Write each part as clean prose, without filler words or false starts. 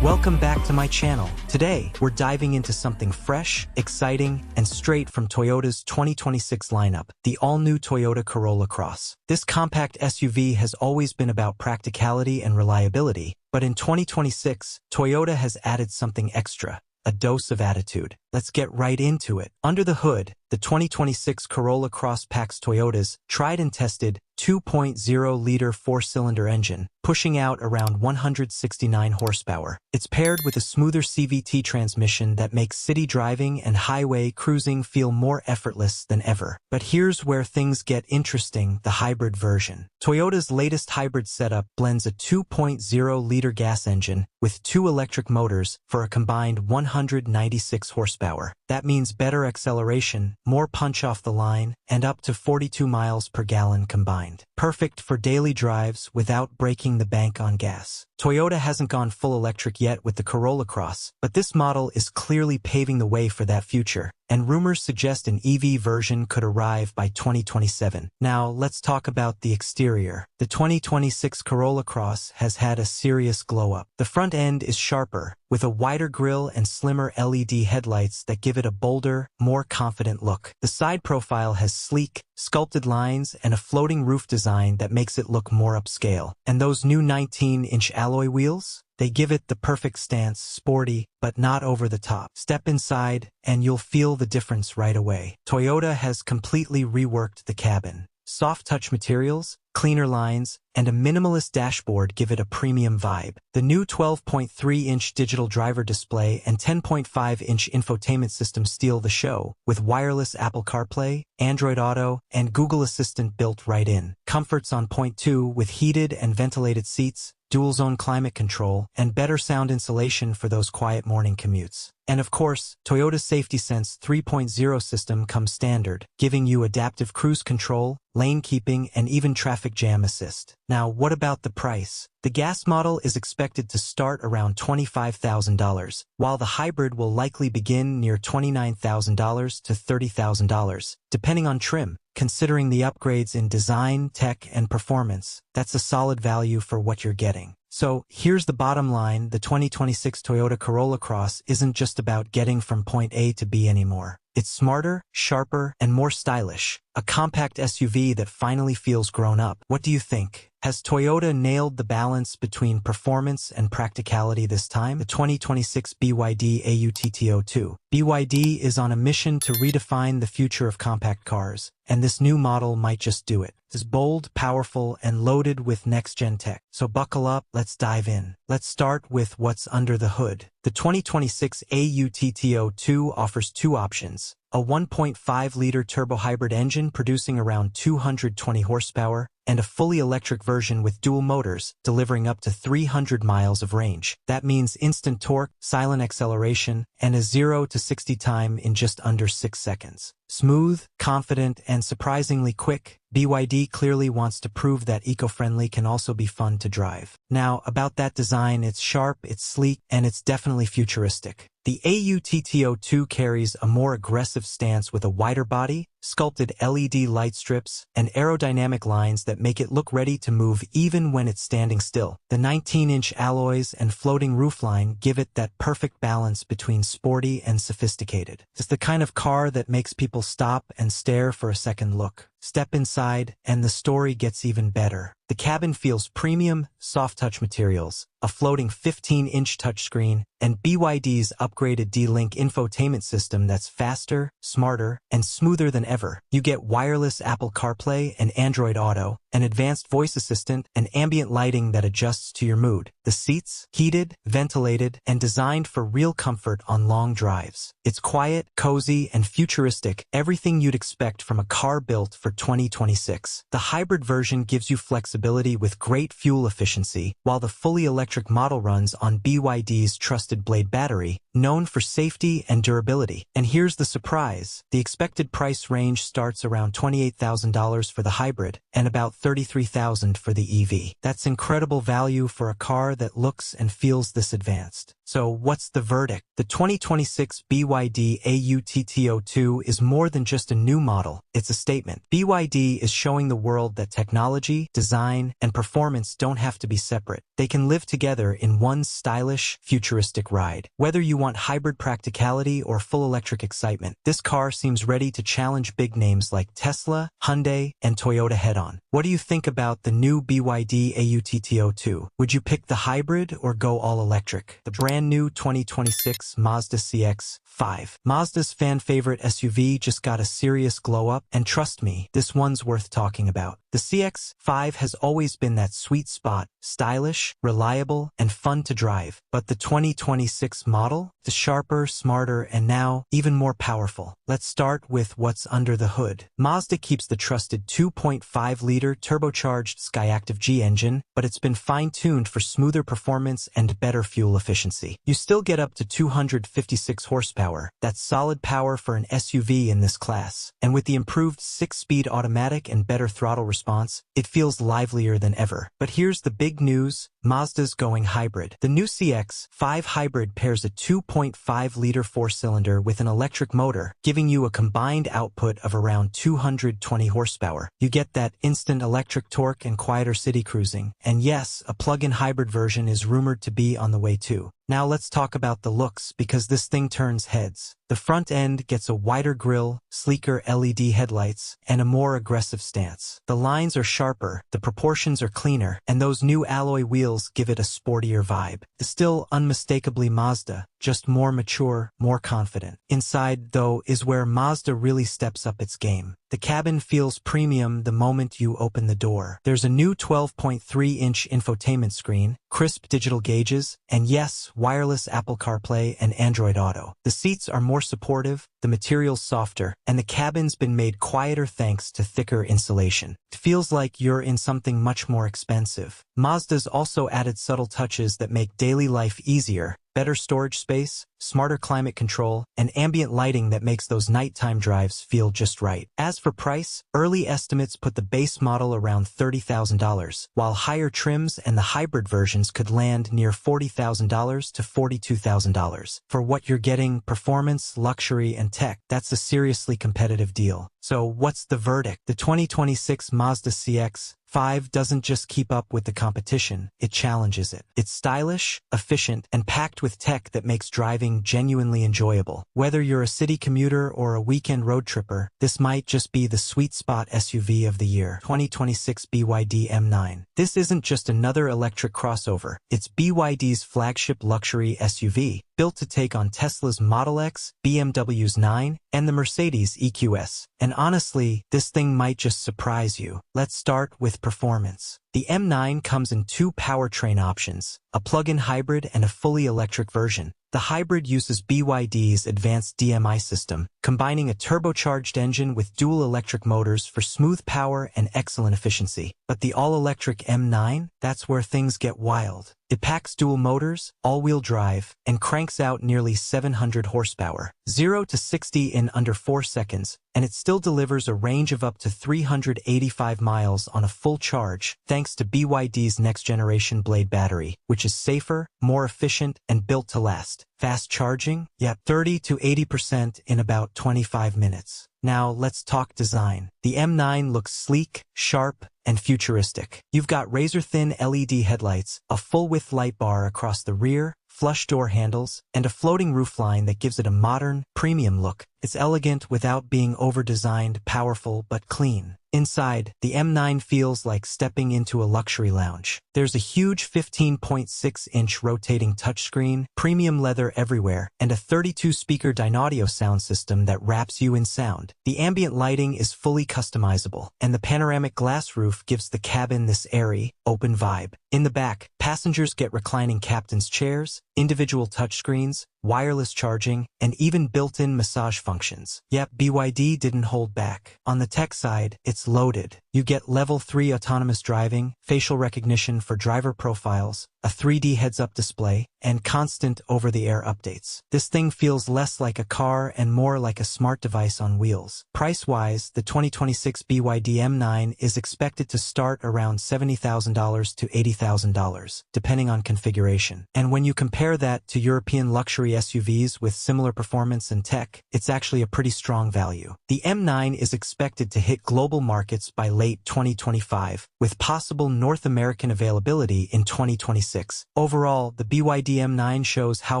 Welcome back to my channel. Today, we're diving into something fresh, exciting, and straight from Toyota's 2026 lineup, the all-new Toyota Corolla Cross. This compact SUV has always been about practicality and reliability, but in 2026, Toyota has added something extra, a dose of attitude. Let's get right into it. Under the hood, the 2026 Corolla Cross packs Toyota's tried and tested 2.0-liter four-cylinder engine, pushing out around 169 horsepower. It's paired with a smoother CVT transmission that makes city driving and highway cruising feel more effortless than ever. But here's where things get interesting, the hybrid version. Toyota's latest hybrid setup blends a 2.0-liter gas engine with two electric motors for a combined 196 horsepower. That means better acceleration, more punch off the line, and up to 42 miles per gallon combined. Perfect for daily drives without breaking the bank on gas. Toyota hasn't gone full electric yet with the Corolla Cross, but this model is clearly paving the way for that future, and rumors suggest an EV version could arrive by 2027. Now, let's talk about the exterior. The 2026 Corolla Cross has had a serious glow-up. The front end is sharper, with a wider grille and slimmer LED headlights that give it a bolder, more confident look. The side profile has sleek, sculpted lines and a floating roof design that makes it look more upscale. And those new 19-inch alloy wheels? They give it the perfect stance, sporty, but not over the top. Step inside, and you'll feel the difference right away. Toyota has completely reworked the cabin. Soft touch materials, cleaner lines, and a minimalist dashboard give it a premium vibe. The new 12.3-inch digital driver display and 10.5-inch infotainment system steal the show, with wireless Apple CarPlay, Android Auto, and Google Assistant built right in. Comfort's on point too, with heated and ventilated seats, dual-zone climate control, and better sound insulation for those quiet morning commutes. And of course, Toyota's Safety Sense 3.0 system comes standard, giving you adaptive cruise control, lane keeping, and even traffic jam assist. Now, what about the price? The gas model is expected to start around $25,000, while the hybrid will likely begin near $29,000 to $30,000, depending on trim. Considering the upgrades in design, tech, and performance, that's a solid value for what you're getting. So, here's the bottom line, the 2026 Toyota Corolla Cross isn't just about getting from point A to B anymore. It's smarter, sharper, and more stylish. A compact SUV that finally feels grown up. What do you think? Has Toyota nailed the balance between performance and practicality this time? The 2026 BYD AUTTO2. BYD is on a mission to redefine the future of compact cars, and this new model might just do it. It's bold, powerful, and loaded with next-gen tech. So buckle up, let's dive in. Let's start with what's under the hood. The 2026 AUTTO2 offers two options. A 1.5-liter turbo hybrid engine producing around 220 horsepower, and a fully electric version with dual motors, delivering up to 300 miles of range. That means instant torque, silent acceleration, and a 0 to 60 time in just under 6 seconds. Smooth, confident, and surprisingly quick, BYD clearly wants to prove that eco-friendly can also be fun to drive. Now, about that design, it's sharp, it's sleek, and it's definitely futuristic. The AUTTO2 carries a more aggressive stance with a wider body, sculpted LED light strips, and aerodynamic lines that make it look ready to move even when it's standing still. The 19-inch alloys and floating roofline give it that perfect balance between sporty and sophisticated. It's the kind of car that makes people stop and stare for a second look. Step inside, and the story gets even better. The cabin feels premium, soft-touch materials, a floating 15-inch touchscreen, and BYD's upgraded D-Link infotainment system that's faster, smarter, and smoother than ever. You get wireless Apple CarPlay and Android Auto, an advanced voice assistant, and ambient lighting that adjusts to your mood. The seats, heated, ventilated, and designed for real comfort on long drives. It's quiet, cozy, and futuristic, everything you'd expect from a car built for 2026. The hybrid version gives you flexibility with great fuel efficiency, while the fully electric model runs on BYD's trusted Blade battery, known for safety and durability. And here's the surprise. The expected price range starts around $28,000 for the hybrid and about $33,000 for the EV. That's incredible value for a car that looks and feels this advanced. So what's the verdict? The 2026 BYD AUTTO2 is more than just a new model, it's a statement. BYD is showing the world that technology, design, and performance don't have to be separate. They can live together in one stylish, futuristic ride. Whether you want hybrid practicality or full electric excitement, this car seems ready to challenge big names like Tesla, Hyundai, and Toyota head-on. What do you think about the new BYD AUTTO2? Would you pick the hybrid or go all electric? The brand new 2026 Mazda CX-5. Mazda's fan-favorite SUV just got a serious glow-up, and trust me, this one's worth talking about. The CX-5 has always been that sweet spot, stylish, reliable, and fun to drive. But the 2026 model? The sharper, smarter, and now even more powerful. Let's start with what's under the hood. Mazda keeps the trusted 2.5-liter turbocharged Skyactiv G engine, but it's been fine-tuned for smoother performance and better fuel efficiency. You still get up to 256 horsepower. That's solid power for an SUV in this class. And with the improved 6-speed automatic and better throttle response, it feels livelier than ever. But here's the big news. Mazda's going hybrid. The new CX-5 hybrid pairs a 2.5-liter four-cylinder with an electric motor, giving you a combined output of around 220 horsepower. You get that instant electric torque and quieter city cruising. And yes, a plug-in hybrid version is rumored to be on the way too. Now let's talk about the looks, because this thing turns heads. The front end gets a wider grille, sleeker LED headlights, and a more aggressive stance. The lines are sharper, the proportions are cleaner, and those new alloy wheels give it a sportier vibe. It's still unmistakably Mazda, just more mature, more confident. Inside, though, is where Mazda really steps up its game. The cabin feels premium the moment you open the door. There's a new 12.3-inch infotainment screen, crisp digital gauges, and yes, wireless Apple CarPlay and Android Auto. The seats are more supportive, the material's softer, and the cabin's been made quieter thanks to thicker insulation. It feels like you're in something much more expensive. Mazda's also added subtle touches that make daily life easier. Better storage space, smarter climate control, and ambient lighting that makes those nighttime drives feel just right. As for price, early estimates put the base model around $30,000, while higher trims and the hybrid versions could land near $40,000 to $42,000. For what you're getting, performance, luxury, and tech, that's a seriously competitive deal. So what's the verdict? The 2026 Mazda CX-5 doesn't just keep up with the competition, it challenges it. It's stylish, efficient, and packed with tech that makes driving genuinely enjoyable. Whether you're a city commuter or a weekend road tripper, this might just be the sweet spot SUV of the year. 2026 BYD M9. This isn't just another electric crossover, it's BYD's flagship luxury SUV, built to take on Tesla's Model X, BMW's 9, and the Mercedes EQS. And honestly, this thing might just surprise you. Let's start with performance. The M9 comes in two powertrain options, a plug-in hybrid and a fully electric version. The hybrid uses BYD's advanced DMI system, combining a turbocharged engine with dual electric motors for smooth power and excellent efficiency. But the all-electric M9? That's where things get wild. It packs dual motors, all-wheel drive, and cranks out nearly 700 horsepower, 0 to 60 in under 4 seconds, and it still delivers a range of up to 385 miles on a full charge, thanks to BYD's next-generation Blade battery, which is safer, more efficient, and built to last. Fast charging? Yep, 30 to 80% in about 25 minutes. Now let's talk design. The M9 looks sleek, sharp, and futuristic. You've got razor-thin LED headlights, a full-width light bar across the rear, flush door handles, and a floating roofline that gives it a modern, premium look. It's elegant without being over-designed, powerful but clean. Inside, the M9 feels like stepping into a luxury lounge. There's a huge 15.6-inch rotating touchscreen, premium leather everywhere, and a 32-speaker Dynaudio sound system that wraps you in sound. The ambient lighting is fully customizable, and the panoramic glass roof gives the cabin this airy, open vibe. In the back, passengers get reclining captain's chairs, individual touchscreens, wireless charging, and even built-in massage functions. Yep, BYD didn't hold back. On the tech side, it's loaded. You get Level 3 autonomous driving, facial recognition for driver profiles, a 3D heads-up display, and constant over-the-air updates. This thing feels less like a car and more like a smart device on wheels. Price-wise, the 2026 BYD M9 is expected to start around $70,000 to $80,000, depending on configuration. And when you compare Compare that to European luxury SUVs with similar performance and tech, it's actually a pretty strong value. The M9 is expected to hit global markets by late 2025, with possible North American availability in 2026. Overall, the BYD M9 shows how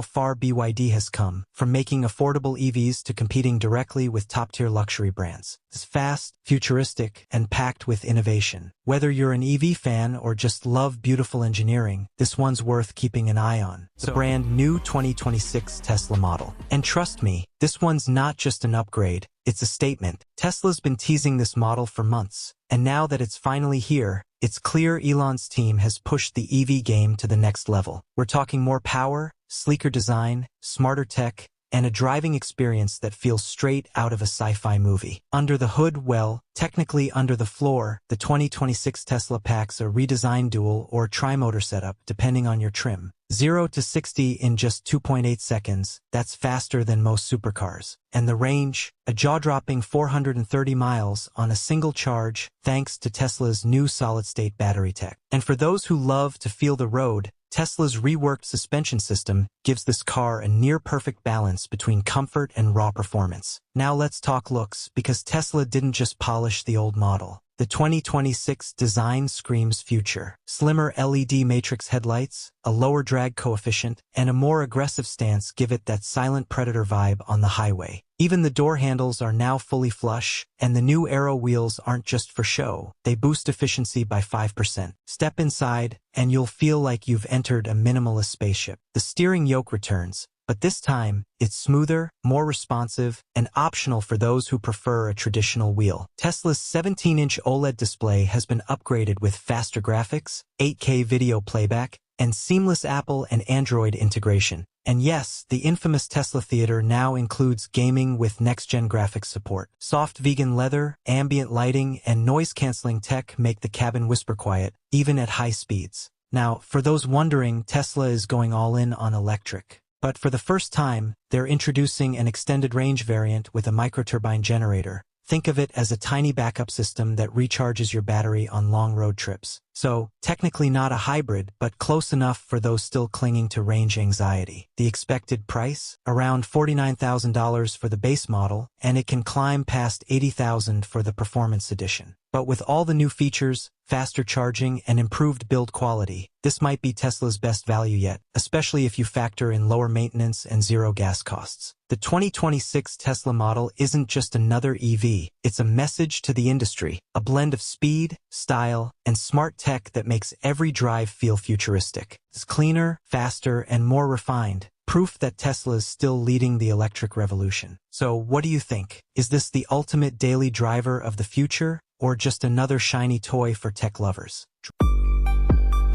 far BYD has come, from making affordable EVs to competing directly with top-tier luxury brands. It's fast, futuristic, and packed with innovation. Whether you're an EV fan or just love beautiful engineering, this one's worth keeping an eye on. The brand new 2026 Tesla model. And trust me, this one's not just an upgrade, it's a statement. Tesla's been teasing this model for months, and now that it's finally here, it's clear Elon's team has pushed the EV game to the next level. We're talking more power, sleeker design, smarter tech, and a driving experience that feels straight out of a sci-fi movie. Under the hood, well, technically under the floor, the 2026 Tesla packs a redesigned dual or tri-motor setup depending on your trim. 0 to 60 in just 2.8 seconds, that's faster than most supercars. And the range, a jaw-dropping 430 miles on a single charge thanks to Tesla's new solid-state battery tech. And for those who love to feel the road, Tesla's reworked suspension system gives this car a near-perfect balance between comfort and raw performance. Now let's talk looks, because Tesla didn't just polish the old model. The 2026 design screams future. Slimmer LED matrix headlights, a lower drag coefficient, and a more aggressive stance give it that silent predator vibe on the highway. Even the door handles are now fully flush, and the new aero wheels aren't just for show. They boost efficiency by 5%. Step inside, and you'll feel like you've entered a minimalist spaceship. The steering yoke returns, but this time, it's smoother, more responsive, and optional for those who prefer a traditional wheel. Tesla's 17-inch OLED display has been upgraded with faster graphics, 8K video playback, and seamless Apple and Android integration. And yes, the infamous Tesla Theater now includes gaming with next-gen graphics support. Soft vegan leather, ambient lighting, and noise-canceling tech make the cabin whisper quiet, even at high speeds. Now, for those wondering, Tesla is going all in on electric. But for the first time, they're introducing an extended range variant with a microturbine generator. Think of it as a tiny backup system that recharges your battery on long road trips. So, technically not a hybrid, but close enough for those still clinging to range anxiety. The expected price? Around $49,000 for the base model, and it can climb past $80,000 for the Performance Edition. But with all the new features, faster charging, and improved build quality, this might be Tesla's best value yet, especially if you factor in lower maintenance and zero gas costs. The 2026 Tesla model isn't just another EV, it's a message to the industry, a blend of speed, style, and smart tech that makes every drive feel futuristic. It's cleaner, faster, and more refined. Proof that Tesla is still leading the electric revolution. So what do you think? Is this the ultimate daily driver of the future, or just another shiny toy for tech lovers?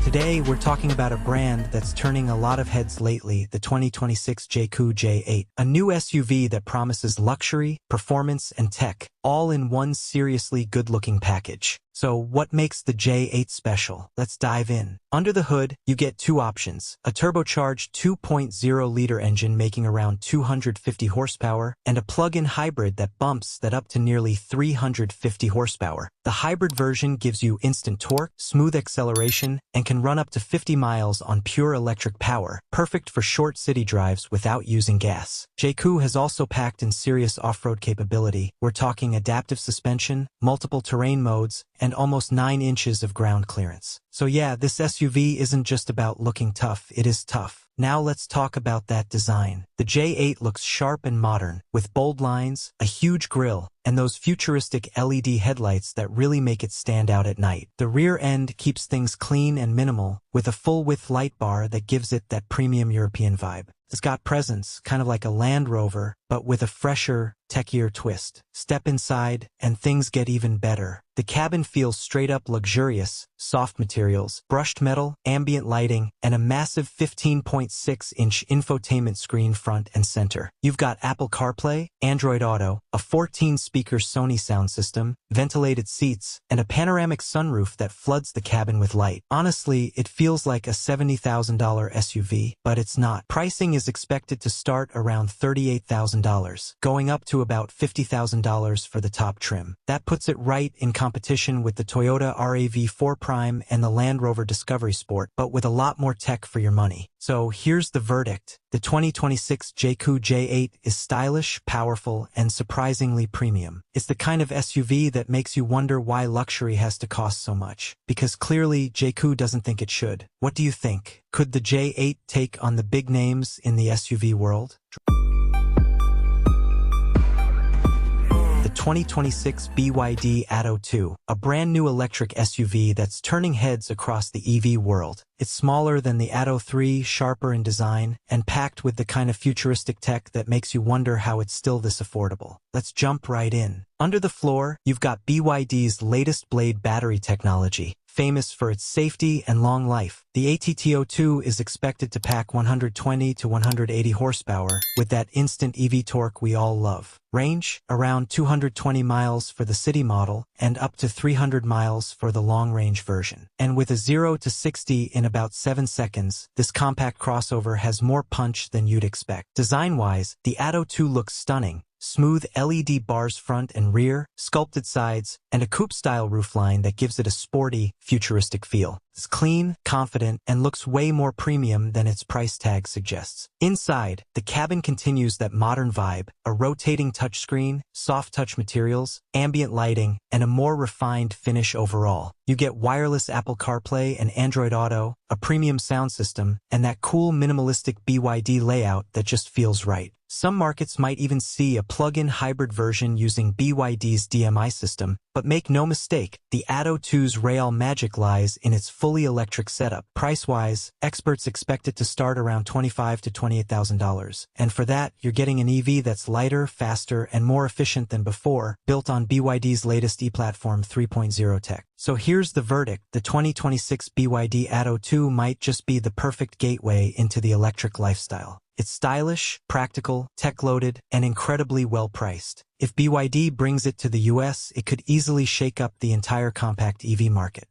Today, we're talking about a brand that's turning a lot of heads lately, the 2026 JQ J8, a new SUV that promises luxury, performance, and tech, all in one seriously good-looking package. So what makes the J8 special? Let's dive in. Under the hood, you get two options: a turbocharged 2.0-liter engine making around 250 horsepower, and a plug-in hybrid that bumps that up to nearly 350 horsepower. The hybrid version gives you instant torque, smooth acceleration, and can run up to 50 miles on pure electric power, perfect for short city drives without using gas. JQ has also packed in serious off-road capability. We're talking adaptive suspension, multiple terrain modes, and almost 9 inches of ground clearance. So yeah, this SUV isn't just about looking tough, it is tough. Now let's talk about that design. The J8 looks sharp and modern, with bold lines, a huge grille, and those futuristic LED headlights that really make it stand out at night. The rear end keeps things clean and minimal, with a full-width light bar that gives it that premium European vibe. It's got presence, kind of like a Land Rover, but with a fresher, techier twist. Step inside, and things get even better. The cabin feels straight-up luxurious, soft materials, brushed metal, ambient lighting, and a massive 15.6-inch infotainment screen front and center. You've got Apple CarPlay, Android Auto, a 14-speaker Sony sound system, ventilated seats, and a panoramic sunroof that floods the cabin with light. Honestly, it feels like a $70,000 SUV, but it's not. Pricing is expected to start around $38,000, going up to about $50,000 for the top trim. That puts it right in competition with the Toyota RAV4 Prime and the Land Rover Discovery Sport, but with a lot more tech for your money. So here's the verdict. The 2026 JQ J8 is stylish, powerful, and surprisingly premium. It's the kind of SUV that makes you wonder why luxury has to cost so much. Because clearly, JQ doesn't think it should. What do you think? Could the J8 take on the big names in the SUV world? The 2026 BYD Atto 2, a brand new electric SUV that's turning heads across the EV world. It's smaller than the Atto 3, sharper in design, and packed with the kind of futuristic tech that makes you wonder how it's still this affordable. Let's jump right in. Under the floor, you've got BYD's latest blade battery technology, famous for its safety and long life. The Atto 2 is expected to pack 120 to 180 horsepower with that instant EV torque we all love. Range, around 220 miles for the city model and up to 300 miles for the long-range version. And with a 0 to 60 in about 7 seconds, this compact crossover has more punch than you'd expect. Design-wise, the Atto 2 looks stunning. Smooth LED bars front and rear, sculpted sides, and a coupe-style roofline that gives it a sporty, futuristic feel. It's clean, confident, and looks way more premium than its price tag suggests. Inside, the cabin continues that modern vibe, a rotating touchscreen, soft touch materials, ambient lighting, and a more refined finish overall. You get wireless Apple CarPlay and Android Auto, a premium sound system, and that cool minimalistic BYD layout that just feels right. Some markets might even see a plug-in hybrid version using BYD's DMI system, but make no mistake, the Atto 2's real magic lies in its fully electric setup. Price-wise, experts expect it to start around $25,000 to $28,000. And for that, you're getting an EV that's lighter, faster, and more efficient than before, built on BYD's latest e-platform 3.0 tech. So here's the verdict. The 2026 BYD Atto 2 might just be the perfect gateway into the electric lifestyle. It's stylish, practical, tech-loaded, and incredibly well-priced. If BYD brings it to the US, it could easily shake up the entire compact EV market.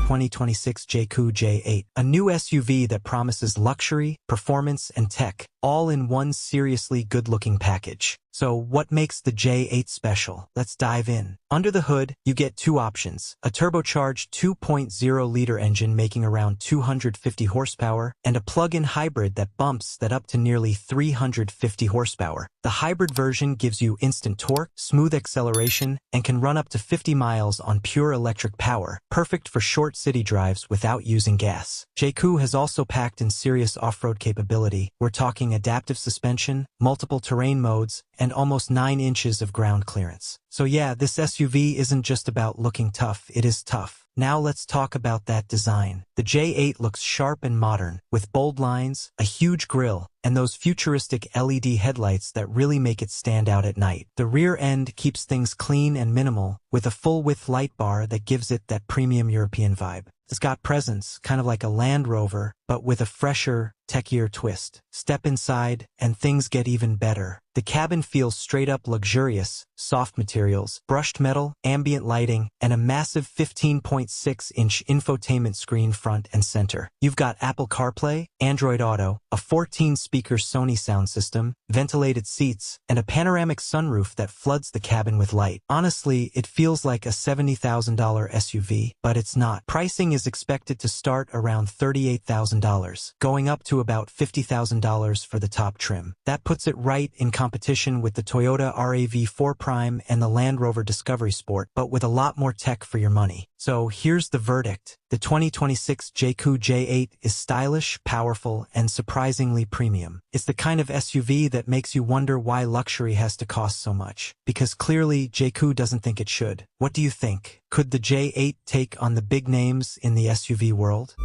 2026 JQ J8, a new SUV that promises luxury, performance, and tech, all in one seriously good-looking package. So what makes the J8 special? Let's dive in. Under the hood, you get two options: a turbocharged 2.0-liter engine making around 250 horsepower, and a plug-in hybrid that bumps that up to nearly 350 horsepower. The hybrid version gives you instant torque, smooth acceleration, and can run up to 50 miles on pure electric power, perfect for short city drives without using gas. JQ has also packed in serious off-road capability. We're talking adaptive suspension, multiple terrain modes, and almost 9 inches of ground clearance. So yeah, this SUV isn't just about looking tough, it is tough. Now let's talk about that design. The J8 looks sharp and modern, with bold lines, a huge grille, and those futuristic LED headlights that really make it stand out at night. The rear end keeps things clean and minimal, with a full-width light bar that gives it that premium European vibe. It's got presence, kind of like a Land Rover, but with a fresher, techier twist. Step inside, and things get even better. The cabin feels straight-up luxurious, soft materials, brushed metal, ambient lighting, and a massive 15.6-inch infotainment screen front and center. You've got Apple CarPlay, Android Auto, a 14-speaker Sony sound system, ventilated seats, and a panoramic sunroof that floods the cabin with light. Honestly, it feels like a $70,000 SUV, but it's not. Pricing is expected to start around $38,000, going up to about $50,000 for the top trim. That puts it right in competition with the Toyota RAV4 Prime and the Land Rover Discovery Sport, but with a lot more tech for your money. So here's the verdict. The 2026 JQ J8 is stylish, powerful, and surprisingly premium. It's the kind of SUV that makes you wonder why luxury has to cost so much. Because clearly, JQ doesn't think it should. What do you think? Could the J8 take on the big names in the SUV world?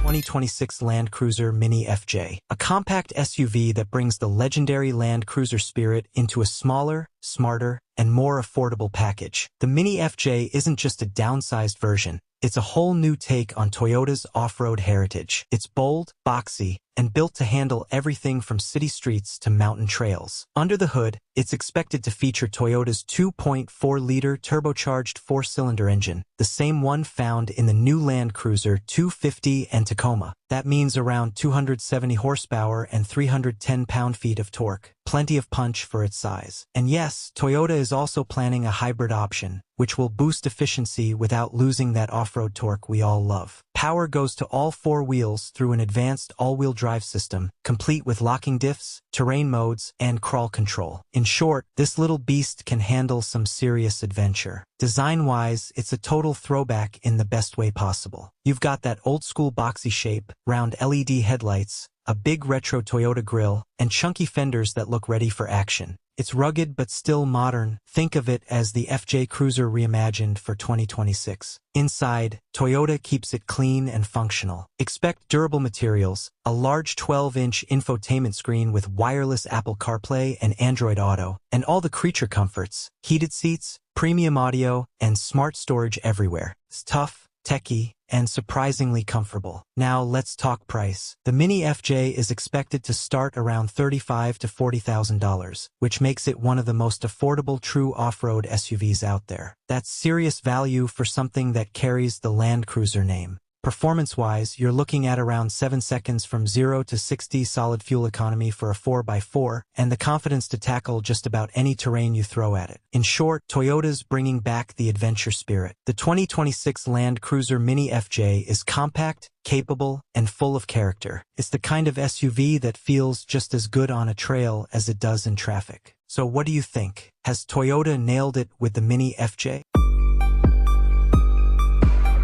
2026 Land Cruiser Mini FJ, a compact SUV that brings the legendary Land Cruiser spirit into a smaller, smarter, and more affordable package. The Mini FJ isn't just a downsized version, it's a whole new take on Toyota's off-road heritage. It's bold, boxy, and built to handle everything from city streets to mountain trails. Under the hood, it's expected to feature Toyota's 2.4-liter turbocharged four-cylinder engine, the same one found in the new Land Cruiser 250 and Tacoma. That means around 270 horsepower and 310 pound-feet of torque. Plenty of punch for its size. And yes, Toyota is also planning a hybrid option, which will boost efficiency without losing that off-road torque we all love. Power goes to all four wheels through an advanced all-wheel drive system, complete with locking diffs, terrain modes, and crawl control. In short, this little beast can handle some serious adventure. Design-wise, it's a total throwback in the best way possible. You've got that old-school boxy shape, round LED headlights, a big retro Toyota grille, and chunky fenders that look ready for action. It's rugged but still modern. Think of it as the FJ Cruiser reimagined for 2026. Inside, Toyota keeps it clean and functional. Expect durable materials, a large 12-inch infotainment screen with wireless Apple CarPlay and Android Auto, and all the creature comforts, heated seats, premium audio, and smart storage everywhere. It's tough, techy, and surprisingly comfortable. Now let's talk price. The Mini FJ is expected to start around $35,000 to $40,000, which makes it one of the most affordable true off-road SUVs out there. That's serious value for something that carries the Land Cruiser name. Performance-wise, you're looking at around 7 seconds from 0 to 60 solid fuel economy for a 4x4, and the confidence to tackle just about any terrain you throw at it. In short, Toyota's bringing back the adventure spirit. The 2026 Land Cruiser Mini FJ is compact, capable, and full of character. It's the kind of SUV that feels just as good on a trail as it does in traffic. So what do you think? Has Toyota nailed it with the Mini FJ?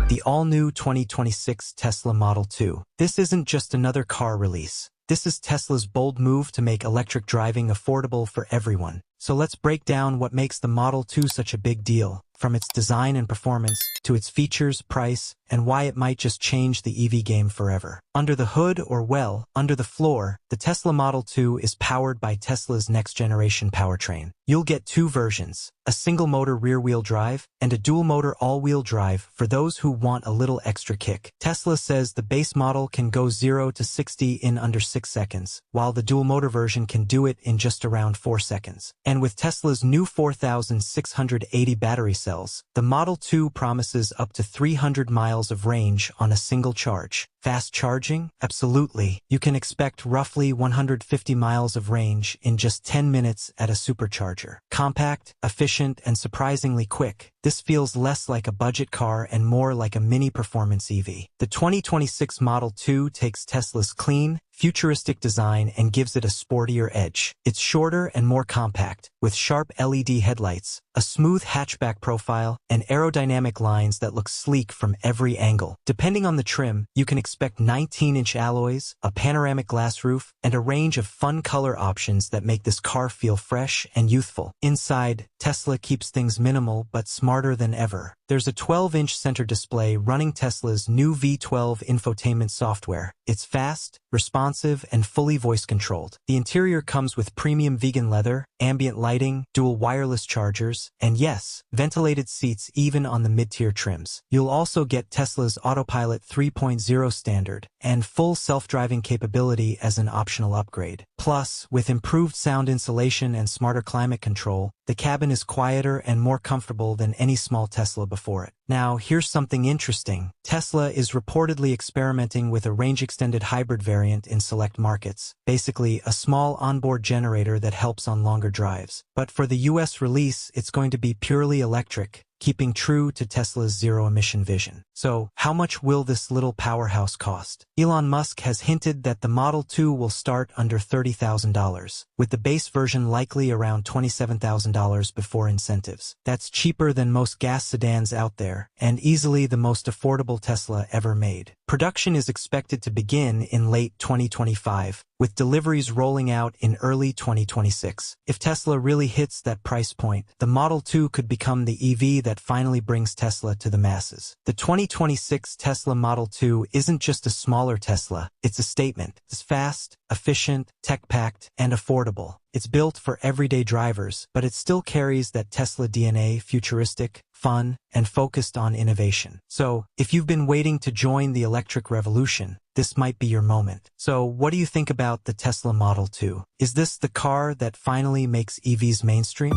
The all-new 2026 Tesla Model 2. This isn't just another car release. This is Tesla's bold move to make electric driving affordable for everyone. So let's break down what makes the Model 2 such a big deal, from its design and performance, to its features, price, and why it might just change the EV game forever. Under the hood, or well, under the floor, the Tesla Model 2 is powered by Tesla's next-generation powertrain. You'll get two versions, a single-motor rear-wheel drive and a dual-motor all-wheel drive for those who want a little extra kick. Tesla says the base model can go 0 to 60 in under 6 seconds, while the dual-motor version can do it in just around 4 seconds. And with Tesla's new 4,680 battery cells, the Model 2 promises up to 300 miles of range on a single charge. Fast charging? Absolutely. You can expect roughly 150 miles of range in just 10 minutes at a supercharger. Compact, efficient, and surprisingly quick, this feels less like a budget car and more like a mini performance EV. The 2026 Model 2 takes Tesla's clean, futuristic design and gives it a sportier edge. It's shorter and more compact, with sharp LED headlights, a smooth hatchback profile, and aerodynamic lines that look sleek from every angle. Depending on the trim, you can expect 19-inch alloys, a panoramic glass roof, and a range of fun color options that make this car feel fresh and youthful. Inside, Tesla keeps things minimal but smarter than ever. There's a 12-inch center display running Tesla's new V12 infotainment software. It's fast, responsive, and fully voice-controlled. The interior comes with premium vegan leather, ambient lighting, dual wireless chargers, and yes, ventilated seats even on the mid-tier trims. You'll also get Tesla's Autopilot 3.0 standard and full self-driving capability as an optional upgrade. Plus, with improved sound insulation and smarter climate control, the cabin is quieter and more comfortable than any small Tesla before it. Now, here's something interesting. Tesla is reportedly experimenting with a range-extended hybrid variant in select markets, basically a small onboard generator that helps on longer drives. But for the US release, it's going to be purely electric, keeping true to Tesla's zero-emission vision. So, how much will this little powerhouse cost? Elon Musk has hinted that the Model 2 will start under $30,000, with the base version likely around $27,000 before incentives. That's cheaper than most gas sedans out there, and easily the most affordable Tesla ever made. Production is expected to begin in late 2025, with deliveries rolling out in early 2026. If Tesla really hits that price point, the Model 2 could become the EV that finally brings Tesla to the masses. The 2026 Tesla Model 2 isn't just a smaller Tesla, it's a statement. It's fast, efficient, tech-packed, and affordable. It's built for everyday drivers, but it still carries that Tesla DNA, futuristic, fun, and focused on innovation. So, if you've been waiting to join the electric revolution, this might be your moment. So what do you think about the Tesla Model 2? Is this the car that finally makes EVs mainstream?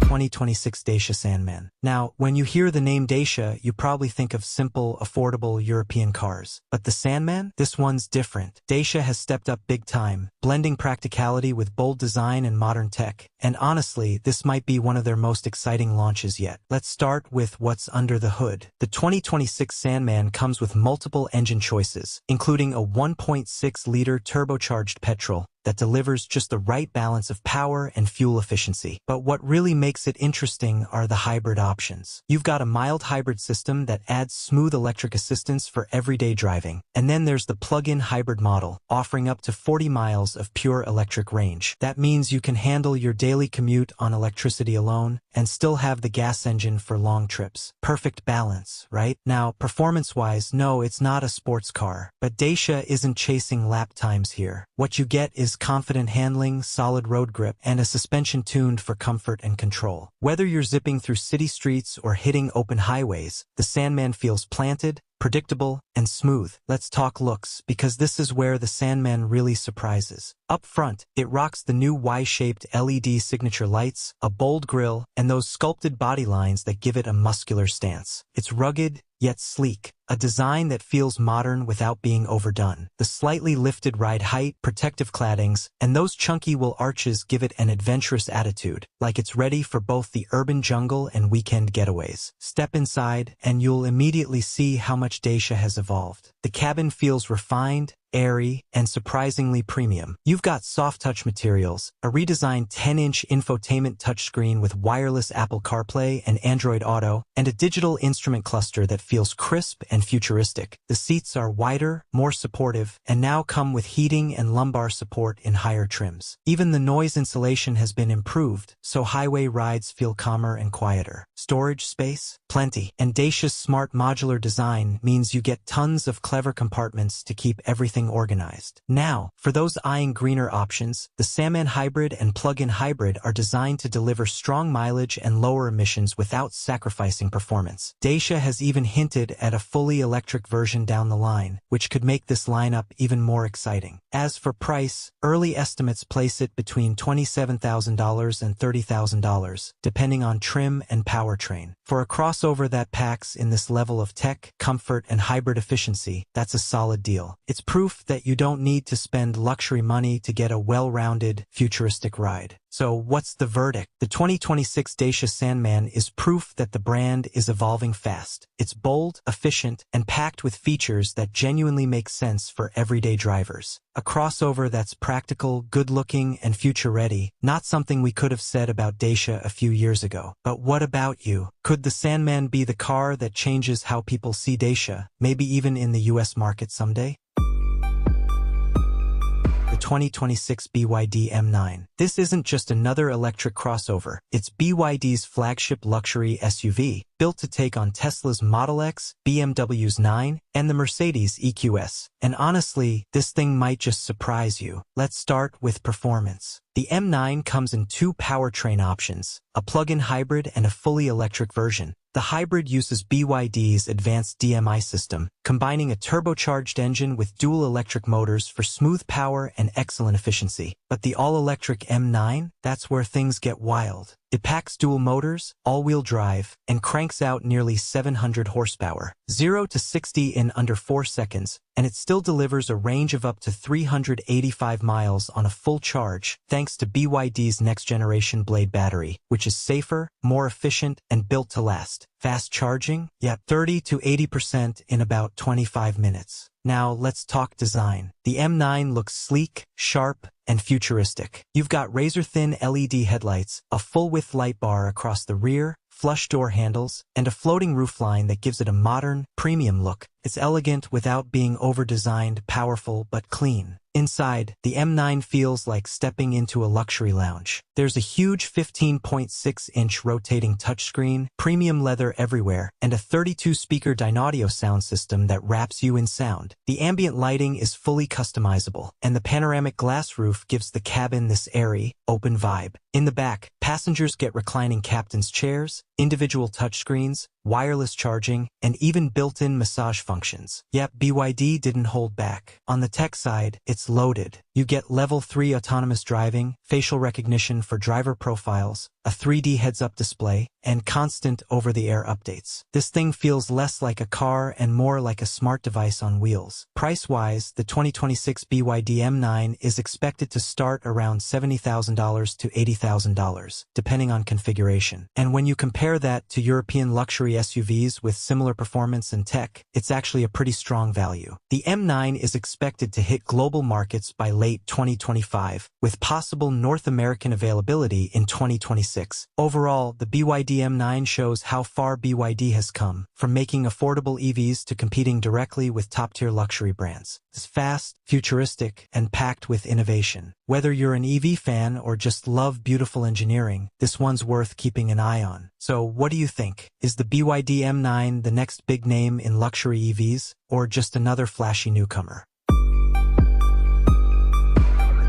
2026 Dacia Sandman. Now, when you hear the name Dacia, you probably think of simple, affordable European cars. But the Sandman? This one's different. Dacia has stepped up big time, blending practicality with bold design and modern tech. And honestly, this might be one of their most exciting launches yet. Let's start with what's under the hood. The 2026 Sandman comes with multiple engine choices, including a 1.6-liter turbocharged petrol that delivers just the right balance of power and fuel efficiency. But what really makes it interesting are the hybrid options. You've got a mild hybrid system that adds smooth electric assistance for everyday driving. And then there's the plug-in hybrid model, offering up to 40 miles of pure electric range. That means you can handle your daily commute on electricity alone and still have the gas engine for long trips. Perfect balance, right? Now, performance-wise, no, it's not a sports car. But Dacia isn't chasing lap times here. What you get is confident handling, solid road grip, and a suspension tuned for comfort and control. Whether you're zipping through city streets or hitting open highways, the Sandman feels planted, predictable, and smooth. Let's talk looks, because this is where the Sandman really surprises. Up front, it rocks the new Y-shaped LED signature lights, a bold grille, and those sculpted body lines that give it a muscular stance. It's rugged, yet sleek, a design that feels modern without being overdone. The slightly lifted ride height, protective claddings, and those chunky wheel arches give it an adventurous attitude, like it's ready for both the urban jungle and weekend getaways. Step inside, and you'll immediately see how much Dacia has evolved. The cabin feels refined, airy, and surprisingly premium. You've got soft-touch materials, a redesigned 10-inch infotainment touchscreen with wireless Apple CarPlay and Android Auto, and a digital instrument cluster that feels crisp and futuristic. The seats are wider, more supportive, and now come with heating and lumbar support in higher trims. Even the noise insulation has been improved, so highway rides feel calmer and quieter. Storage space? Plenty. And Dacia's smart modular design means you get tons of clever compartments to keep everything organized. Now, for those eyeing greener options, the Sandman Hybrid and Plug-in Hybrid are designed to deliver strong mileage and lower emissions without sacrificing performance. Dacia has even hinted at a fully electric version down the line, which could make this lineup even more exciting. As for price, early estimates place it between $27,000 and $30,000, depending on trim and powertrain. For a crossover that packs in this level of tech, comfort, and hybrid efficiency, that's a solid deal. It's proof that you don't need to spend luxury money to get a well-rounded, futuristic ride. So what's the verdict? The 2026 Dacia Sandman is proof that the brand is evolving fast. It's bold, efficient, and packed with features that genuinely make sense for everyday drivers. A crossover that's practical, good-looking, and future-ready, not something we could have said about Dacia a few years ago. But what about you? Could the Sandman be the car that changes how people see Dacia, maybe even in the US market someday? 2026 BYD M9. This isn't just another electric crossover, it's BYD's flagship luxury SUV, built to take on Tesla's Model X, BMW's 9, and the Mercedes EQS. And honestly, this thing might just surprise you. Let's start with performance. The M9 comes in two powertrain options, a plug-in hybrid and a fully electric version. The hybrid uses BYD's advanced DMI system, combining a turbocharged engine with dual electric motors for smooth power and excellent efficiency. But the all-electric M9? That's where things get wild. It packs dual motors, all-wheel drive, and cranks out nearly 700 horsepower, 0 to 60 in under 4 seconds, and it still delivers a range of up to 385 miles on a full charge, thanks to BYD's next-generation Blade battery, which is safer, more efficient, and built to last. Fast charging? Yep, 30 to 80% in about 25 minutes. Now let's talk design. The M9 looks sleek, sharp, and futuristic. You've got razor-thin LED headlights, a full-width light bar across the rear, flush door handles, and a floating roofline that gives it a modern, premium look. It's elegant without being over-designed, powerful, but clean. Inside, the M9 feels like stepping into a luxury lounge. There's a huge 15.6-inch rotating touchscreen, premium leather everywhere, and a 32-speaker Dynaudio sound system that wraps you in sound. The ambient lighting is fully customizable, and the panoramic glass roof gives the cabin this airy, open vibe. In the back, passengers get reclining captain's chairs, individual touchscreens, wireless charging, and even built-in massage functions. Yep, BYD didn't hold back. On the tech side, it's loaded. You get Level 3 autonomous driving, facial recognition for driver profiles, a 3D heads-up display, and constant over-the-air updates. This thing feels less like a car and more like a smart device on wheels. Price-wise, the 2026 BYD M9 is expected to start around $70,000 to $80,000, depending on configuration. And when you compare that to European luxury SUVs with similar performance and tech, it's actually a pretty strong value. The M9 is expected to hit global markets by late 2025, with possible North American availability in 2026. Overall, the BYD M9 shows how far BYD has come, from making affordable EVs to competing directly with top-tier luxury brands. It's fast, futuristic, and packed with innovation. Whether you're an EV fan or just love beautiful engineering, this one's worth keeping an eye on. So what do you think? Is the BYD M9 the next big name in luxury EVs, or just another flashy newcomer?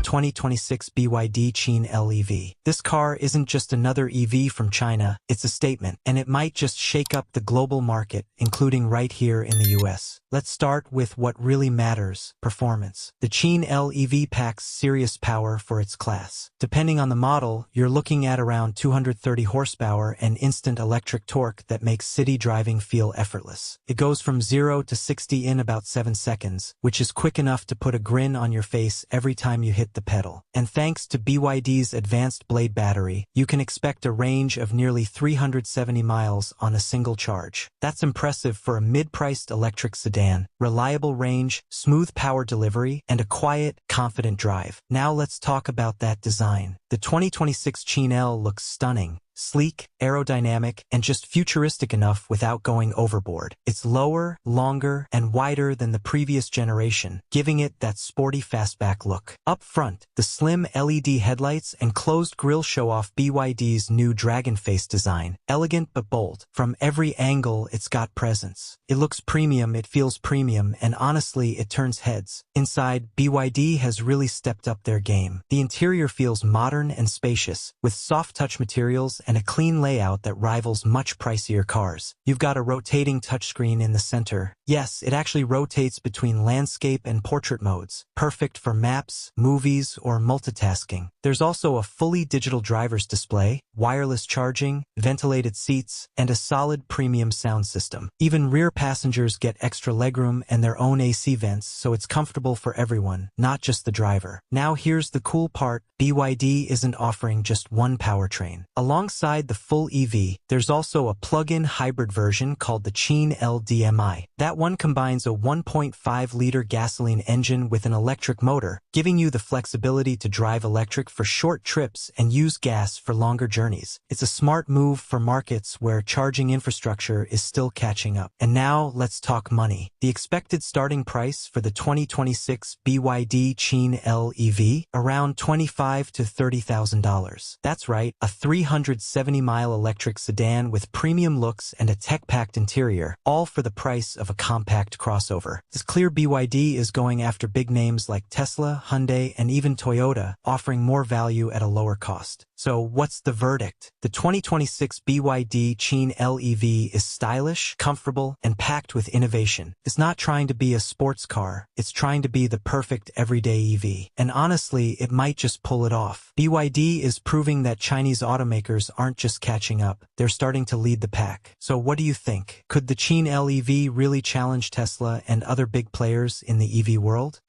2026 BYD Qin LEV. This car isn't just another EV from China, it's a statement, and it might just shake up the global market, including right here in the US. Let's start with what really matters, performance. The Qin LEV packs serious power for its class. Depending on the model, you're looking at around 230 horsepower and instant electric torque that makes city driving feel effortless. It goes from 0 to 60 in about 7 seconds, which is quick enough to put a grin on your face every time you hit the pedal. And thanks to BYD's advanced blade battery, you can expect a range of nearly 370 miles on a single charge. That's impressive for a mid-priced electric sedan. Reliable range, smooth power delivery, and a quiet, confident drive. Now let's talk about that design. The 2026 Qin L looks stunning. Sleek, aerodynamic, and just futuristic enough without going overboard. It's lower, longer, and wider than the previous generation, giving it that sporty fastback look. Up front, the slim LED headlights and closed grille show off BYD's new dragon face design. Elegant but bold. From every angle, it's got presence. It looks premium, it feels premium, and honestly, it turns heads. Inside, BYD has really stepped up their game. The interior feels modern and spacious, with soft touch materials and a clean layout that rivals much pricier cars. You've got a rotating touchscreen in the center. Yes, it actually rotates between landscape and portrait modes, perfect for maps, movies, or multitasking. There's also a fully digital driver's display, wireless charging, ventilated seats, and a solid premium sound system. Even rear passengers get extra legroom and their own AC vents, so it's comfortable for everyone, not just the driver. Now here's the cool part. BYD isn't offering just one powertrain. Alongside the full EV, there's also a plug-in hybrid version called the Qin LDMI. That one combines a 1.5-liter gasoline engine with an electric motor, giving you the flexibility to drive electric for short trips and use gas for longer journeys. It's a smart move for markets where charging infrastructure is still catching up. And now let's talk money. The expected starting price for the 2026 BYD Qin LEV, around $25,000 to $30,000. That's right, a 370-mile electric sedan with premium looks and a tech-packed interior, all for the price of a compact crossover. It's clear BYD is going after big names like Tesla, Hyundai, and even Toyota, offering more value at a lower cost. So what's the verdict? The 2026 BYD Qin LEV is stylish, comfortable, and packed with innovation. It's not trying to be a sports car, it's trying to be the perfect everyday EV. And honestly, it might just pull it off. BYD is proving that Chinese automakers aren't just catching up, they're starting to lead the pack. So what do you think? Could the Qin LEV really challenge Tesla and other big players in the EV world?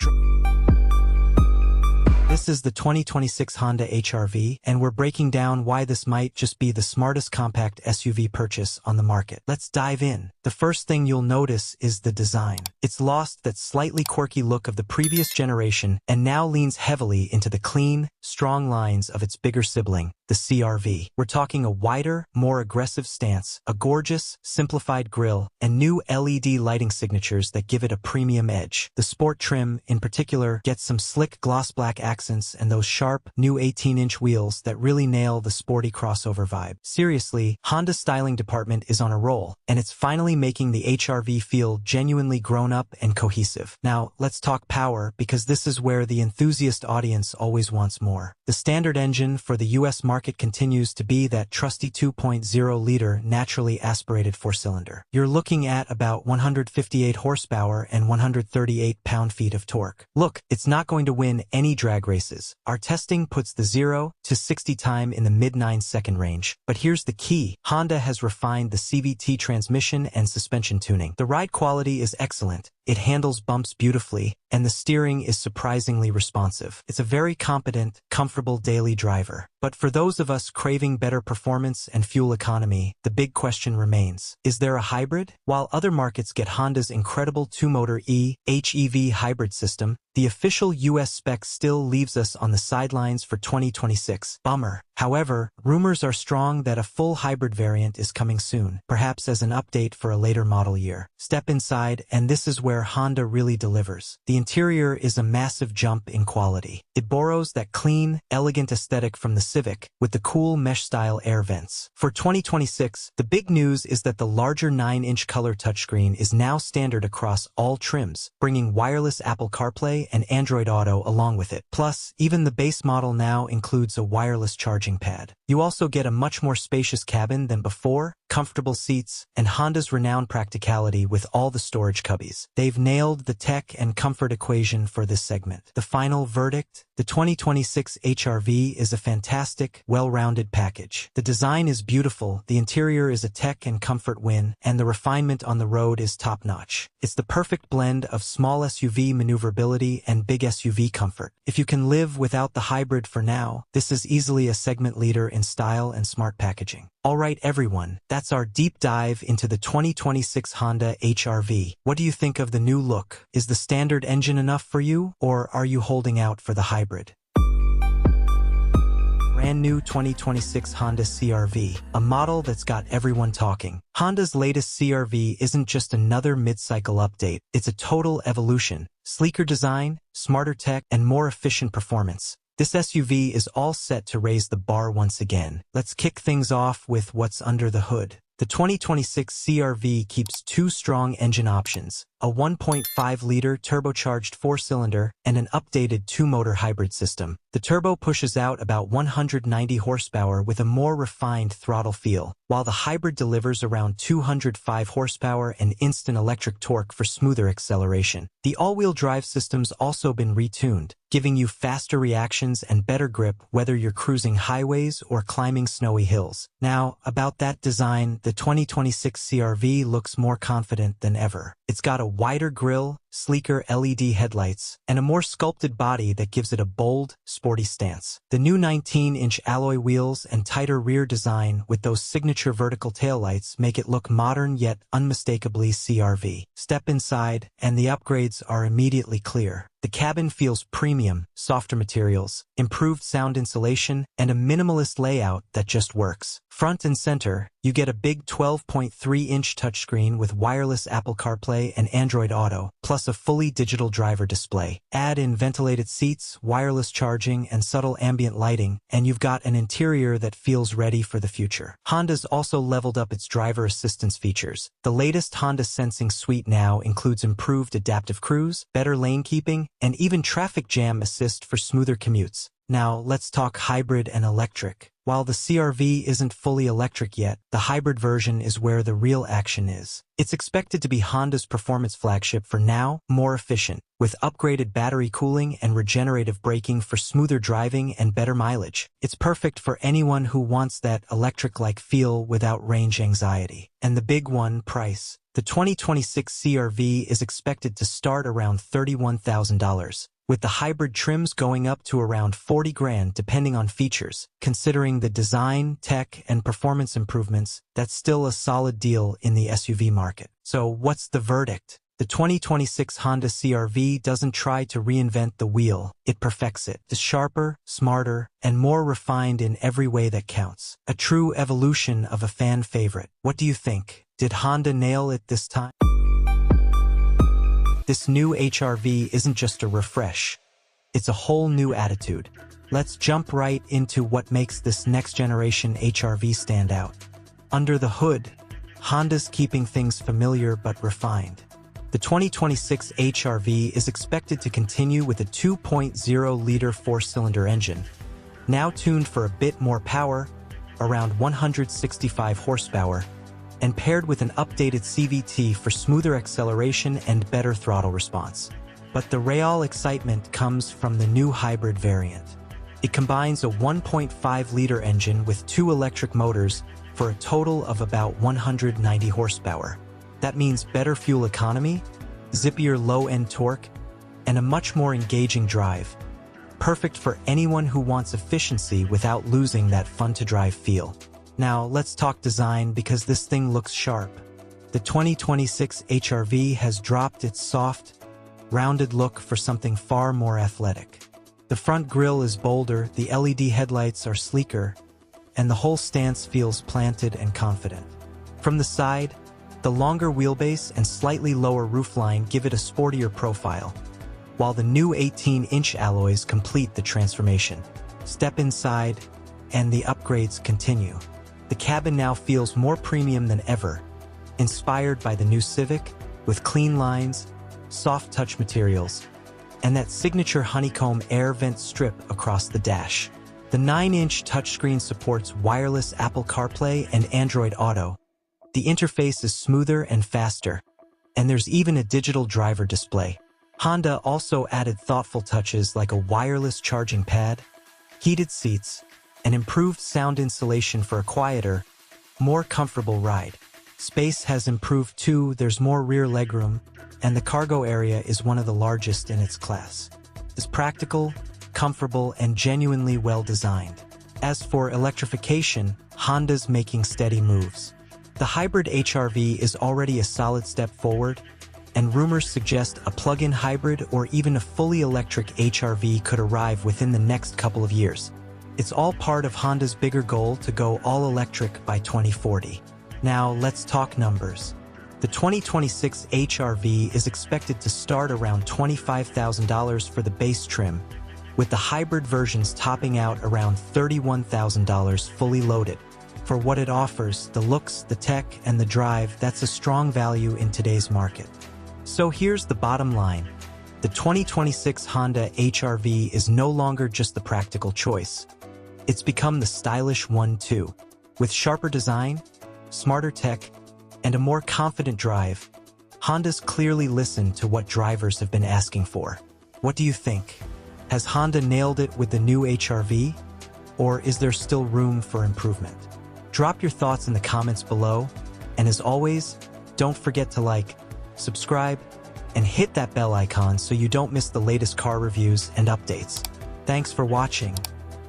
This is the 2026 Honda HR-V, and we're breaking down why this might just be the smartest compact SUV purchase on the market. Let's dive in. The first thing you'll notice is the design. It's lost that slightly quirky look of the previous generation and now leans heavily into the clean, strong lines of its bigger sibling, the CR-V. We're talking a wider, more aggressive stance, a gorgeous, simplified grille, and new LED lighting signatures that give it a premium edge. The sport trim, in particular, gets some slick gloss black accents and those sharp, new 18-inch wheels that really nail the sporty crossover vibe. Seriously, Honda's styling department is on a roll, and it's finally making the HR-V feel genuinely grown-up and cohesive. Now, let's talk power, because this is where the enthusiast audience always wants more. The standard engine for the US market market continues to be that trusty 2.0-liter naturally aspirated four-cylinder. You're looking at about 158 horsepower and 138 pound-feet of torque. Look, it's not going to win any drag races. Our testing puts the 0 to 60 time in the mid-9-second range. But here's the key. Honda has refined the CVT transmission and suspension tuning. The ride quality is excellent. It handles bumps beautifully, and the steering is surprisingly responsive. It's a very competent, comfortable daily driver. But for those of us craving better performance and fuel economy, the big question remains. Is there a hybrid? While other markets get Honda's incredible two-motor HEV hybrid system, the official US spec still leaves us on the sidelines for 2026. Bummer. However, rumors are strong that a full hybrid variant is coming soon, perhaps as an update for a later model year. Step inside, and this is where Honda really delivers. The interior is a massive jump in quality. It borrows that clean, elegant aesthetic from the Civic, with the cool mesh-style air vents. For 2026, the big news is that the larger 9-inch color touchscreen is now standard across all trims, bringing wireless Apple CarPlay and Android Auto along with it. Plus, even the base model now includes a wireless charging pad. You also get a much more spacious cabin than before, comfortable seats, and Honda's renowned practicality with all the storage cubbies. They've nailed the tech and comfort equation for this segment. The final verdict? The 2026 HR-V is a fantastic, well-rounded package. The design is beautiful, the interior is a tech and comfort win, and the refinement on the road is top-notch. It's the perfect blend of small SUV maneuverability and big SUV comfort. If you can live without the hybrid for now, this is easily a segment leader in style and smart packaging. Alright everyone, that's our deep dive into the 2026 Honda HR-V. What do you think of the new look? Is the standard engine enough for you, or are you holding out for the hybrid? Brand new 2026 Honda CR-V, a model that's got everyone talking. Honda's latest CR-V isn't just another mid-cycle update, it's a total evolution. Sleeker design, smarter tech, and more efficient performance. This SUV is all set to raise the bar once again. Let's kick things off with what's under the hood. The 2026 CR-V keeps two strong engine options, a 1.5-liter turbocharged four-cylinder and an updated two-motor hybrid system. The turbo pushes out about 190 horsepower with a more refined throttle feel, while the hybrid delivers around 205 horsepower and instant electric torque for smoother acceleration. The all-wheel drive system's also been retuned, giving you faster reactions and better grip whether you're cruising highways or climbing snowy hills. Now, about that design, the 2026 CR-V looks more confident than ever. It's got a wider grille, sleeker LED headlights, and a more sculpted body that gives it a bold, sporty stance. The new 19-inch alloy wheels and tighter rear design with those signature vertical taillights make it look modern yet unmistakably CR-V. Step inside, and the upgrades are immediately clear. The cabin feels premium, softer materials, improved sound insulation, and a minimalist layout that just works. Front and center, you get a big 12.3-inch touchscreen with wireless Apple CarPlay and Android Auto, plus a fully digital driver display. Add in ventilated seats, wireless charging, and subtle ambient lighting, and you've got an interior that feels ready for the future. Honda's also leveled up its driver assistance features. The latest Honda Sensing Suite now includes improved adaptive cruise, better lane keeping, and even traffic jam assist for smoother commutes. Now, let's talk hybrid and electric. While the CR-V isn't fully electric yet, the hybrid version is where the real action is. It's expected to be Honda's performance flagship for now, more efficient, with upgraded battery cooling and regenerative braking for smoother driving and better mileage. It's perfect for anyone who wants that electric-like feel without range anxiety. And the big one, price. The 2026 CR-V is expected to start around $31,000. with the hybrid trims going up to around 40 grand depending on features. Considering the design, tech, and performance improvements, that's still a solid deal in the SUV market. So what's the verdict? The 2026 Honda CR-V doesn't try to reinvent the wheel, it perfects it. It's sharper, smarter, and more refined in every way that counts. A true evolution of a fan favorite. What do you think? Did Honda nail it this time? This new HR-V isn't just a refresh. It's a whole new attitude. Let's jump right into what makes this next-generation HR-V stand out. Under the hood, Honda's keeping things familiar but refined. The 2026 HR-V is expected to continue with a 2.0-liter four-cylinder engine, Now tuned for a bit more power, around 165 horsepower, and paired with an updated CVT for smoother acceleration and better throttle response. But the real excitement comes from the new hybrid variant. It combines a 1.5-liter engine with 2 electric motors for a total of about 190 horsepower. That means better fuel economy, zippier low-end torque, and a much more engaging drive. Perfect for anyone who wants efficiency without losing that fun-to-drive feel. Now, let's talk design because this thing looks sharp. The 2026 HR-V has dropped its soft, rounded look for something far more athletic. The front grille is bolder, the LED headlights are sleeker, and the whole stance feels planted and confident. From the side, the longer wheelbase and slightly lower roofline give it a sportier profile, while the new 18-inch alloys complete the transformation. Step inside, and the upgrades continue. The cabin now feels more premium than ever, inspired by the new Civic, with clean lines, soft touch materials, and that signature honeycomb air vent strip across the dash. The 9-inch touchscreen supports wireless Apple CarPlay and Android Auto. The interface is smoother and faster, and there's even a digital driver display. Honda also added thoughtful touches like a wireless charging pad, heated seats, and improved sound insulation for a quieter, more comfortable ride. Space has improved too, there's more rear legroom, and the cargo area is one of the largest in its class. It's practical, comfortable, and genuinely well-designed. As for electrification, Honda's making steady moves. The hybrid HR-V is already a solid step forward, and rumors suggest a plug-in hybrid or even a fully electric HR-V could arrive within the next couple of years. It's all part of Honda's bigger goal to go all-electric by 2040. Now, let's talk numbers. The 2026 HR-V is expected to start around $25,000 for the base trim, with the hybrid versions topping out around $31,000 fully loaded. For what it offers, the looks, the tech, and the drive, that's a strong value in today's market. So here's the bottom line. The 2026 Honda HR-V is no longer just the practical choice. It's become the stylish one too. With sharper design, smarter tech, and a more confident drive, Honda's clearly listened to what drivers have been asking for. What do you think? Has Honda nailed it with the new HR-V? Or is there still room for improvement? Drop your thoughts in the comments below, and as always, don't forget to like, subscribe, and hit that bell icon so you don't miss the latest car reviews and updates. Thanks for watching,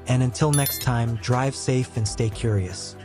and until next time, drive safe and stay curious.